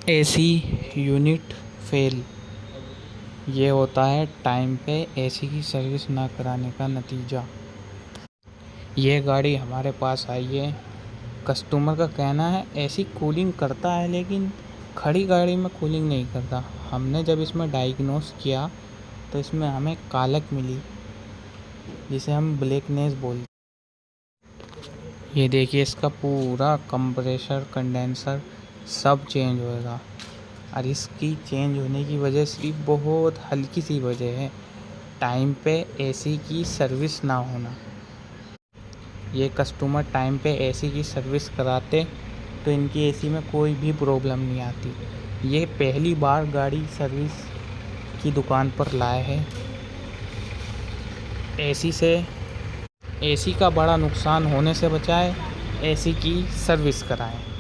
AC unit fail, ये होता है टाइम पे एसी की सर्विस ना कराने का नतीजा। ये गाड़ी हमारे पास आई है, कस्टमर का कहना है एसी कूलिंग करता है लेकिन खड़ी गाड़ी में कूलिंग नहीं करता। हमने जब इसमें डायग्नोस किया तो इसमें हमें कालक मिली, जिसे हम ब्लैकनेस बोलते। ये देखिए, इसका पूरा कंप्रेसर कंडेंसर सब चेंज होएगा, और इसकी चेंज होने की वजह सिर्फ बहुत हल्की सी वजह है, टाइम पे एसी की सर्विस ना होना। ये कस्टमर टाइम पे एसी की सर्विस कराते तो इनकी एसी में कोई भी प्रॉब्लम नहीं आती। ये पहली बार गाड़ी सर्विस की दुकान पर लाए हैं। एसी का बड़ा नुकसान होने से बचाए, एसी की सर्विस कराएं।